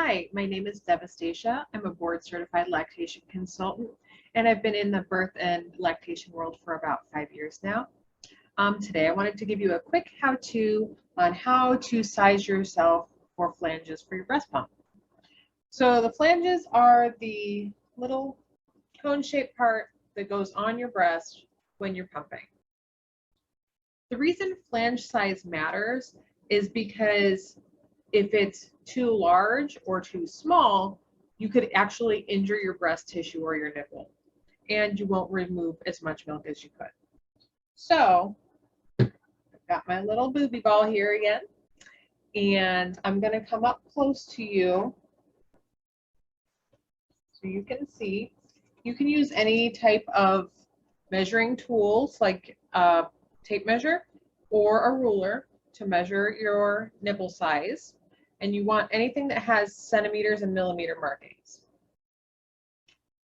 Hi, my name is Devastacia. I'm a board certified lactation consultant, and I've been in the birth and lactation world for about 5 years now. Today I wanted to give you a quick how-to on how to size yourself for flanges for your breast pump. So the flanges are the little cone-shaped part that goes on your breast when you're pumping. The reason flange size matters is because if it's too large or too small, you could actually injure your breast tissue or your nipple, and you won't remove as much milk as you could. So I've got my little booby ball here again, and I'm going to come up close to you so you can see. You can use any type of measuring tools like a tape measure or a ruler to measure your nipple size. And you want anything that has centimeters and millimeter markings.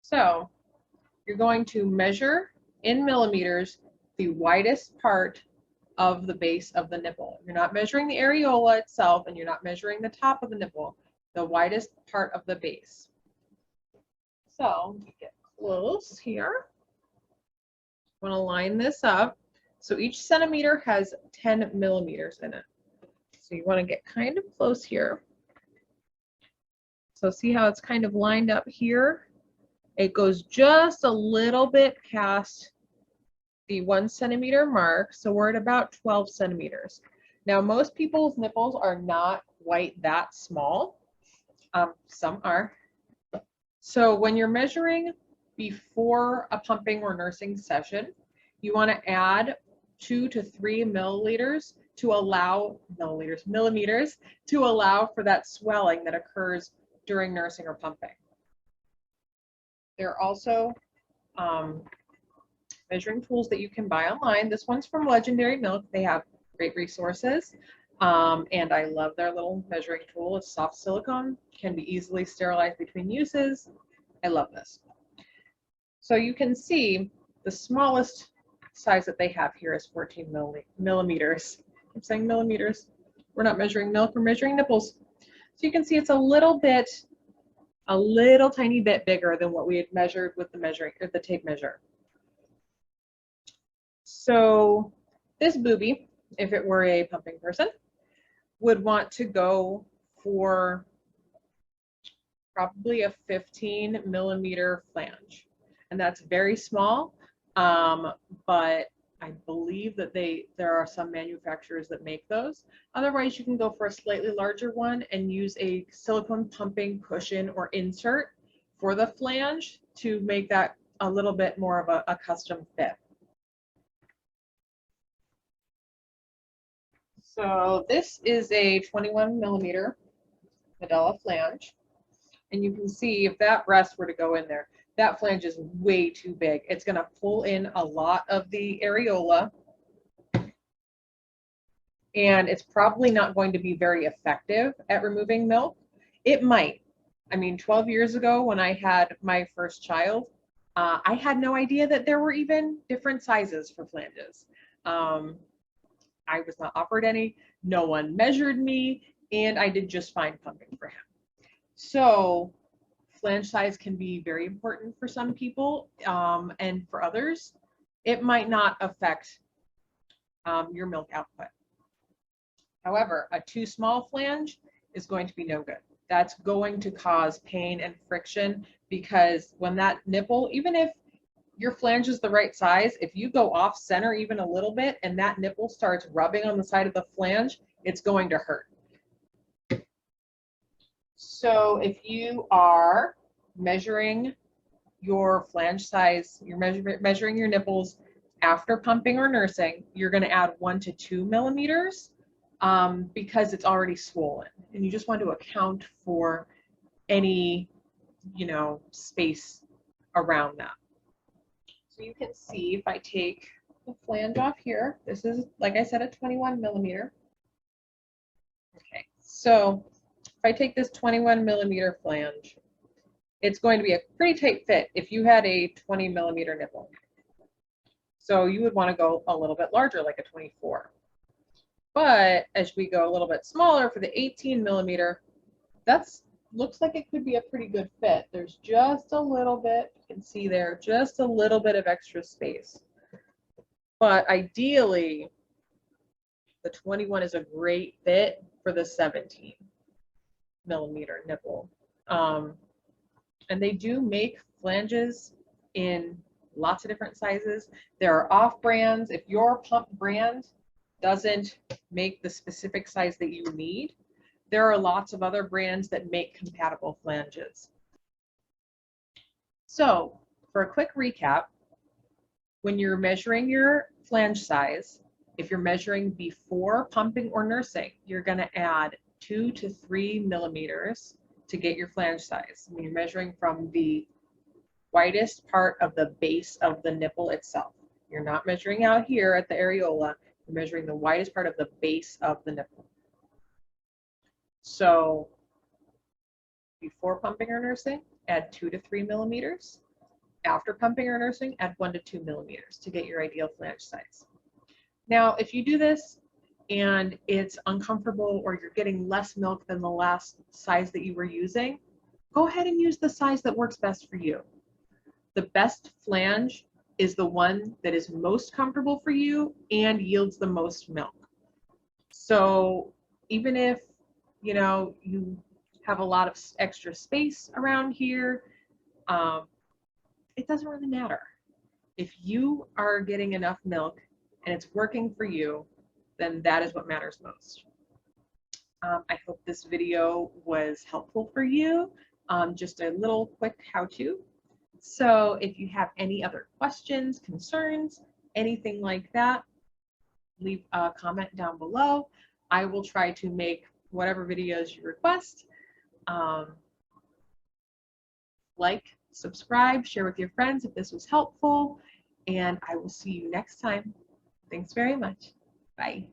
So you're going to measure in millimeters the widest part of the base of the nipple. You're not measuring the areola itself, and you're not measuring the top of the nipple, the widest part of the base. So get close here. I want to line this up. So each centimeter has 10 millimeters in it. So you want to get kind of close here. So see how it's kind of lined up here? It goes just a little bit past the 1 centimeter mark. So we're at about 12 centimeters. Now, most people's nipples are not quite that small. Some are. So when you're measuring before a pumping or nursing session, you want to add 2 to 3 millimeters to allow millimeters to allow for that swelling that occurs during nursing or pumping. There are also measuring tools that you can buy online. This one's from Legendary Milk. They have great resources, and I love their little measuring tool. It's soft silicone, can be easily sterilized between uses. I love this. So you can see the smallest size that they have here is 14 millimeters. I'm saying millimeters. We're not measuring milk, we're measuring nipples. So you can see it's a little tiny bit bigger than what we had measured with the tape measure. So this booby, if it were a pumping person, would want to go for probably a 15 millimeter flange. And that's very small, but I believe that there are some manufacturers that make those. Otherwise, you can go for a slightly larger one and use a silicone pumping cushion or insert for the flange to make that a little bit more of a custom fit. So this is a 21 millimeter Medela flange. And you can see if that breast were to go in there, that flange is way too big. It's going to pull in a lot of the areola, and it's probably not going to be very effective at removing milk. It might. I mean, 12 years ago when I had my first child, I had no idea that there were even different sizes for flanges. I was not offered any. No one measured me, and I did just fine pumping for him. So flange size can be very important for some people, and for others, it might not affect your milk output. However, a too small flange is going to be no good. That's going to cause pain and friction, because when that nipple, even if your flange is the right size, if you go off center even a little bit and that nipple starts rubbing on the side of the flange, it's going to hurt. So if you are measuring your flange size, you're measuring your nipples after pumping or nursing, you're going to add 1 to 2 millimeters because it's already swollen, and you just want to account for any, space around that. So you can see if I take the flange off here, this is, like I said, a 21 millimeter. Okay, so if I take this 21 millimeter flange, it's going to be a pretty tight fit if you had a 20 millimeter nipple. So you would want to go a little bit larger, like a 24. But as we go a little bit smaller for the 18 millimeter, that's looks like it could be a pretty good fit. There's just a little bit, you can see there, just a little bit of extra space. But ideally, the 21 is a great fit for the 17 millimeter nipple. And they do make flanges in lots of different sizes. There are off brands. If your pump brand doesn't make the specific size that you need, there are lots of other brands that make compatible flanges. So for a quick recap, when you're measuring your flange size, if you're measuring before pumping or nursing, you're going to add 2 to 3 millimeters to get your flange size. When you're measuring from the widest part of the base of the nipple itself. You're not measuring out here at the areola, you're measuring the widest part of the base of the nipple. So before pumping or nursing, add 2 to 3 millimeters. After pumping or nursing, add 1 to 2 millimeters to get your ideal flange size. Now, if you do this and it's uncomfortable or you're getting less milk than the last size that you were using, go ahead and use the size that works best for you. The best flange is the one that is most comfortable for you and yields the most milk. So even if, you know, you have a lot of extra space around here, it doesn't really matter. If you are getting enough milk and it's working for you, then that is what matters most. I hope this video was helpful for you. Just a little quick how-to. So if you have any other questions, concerns, anything like that, leave a comment down below. I will try to make whatever videos you request. Like, subscribe, share with your friends if this was helpful, and I will see you next time. Thanks very much. Bye.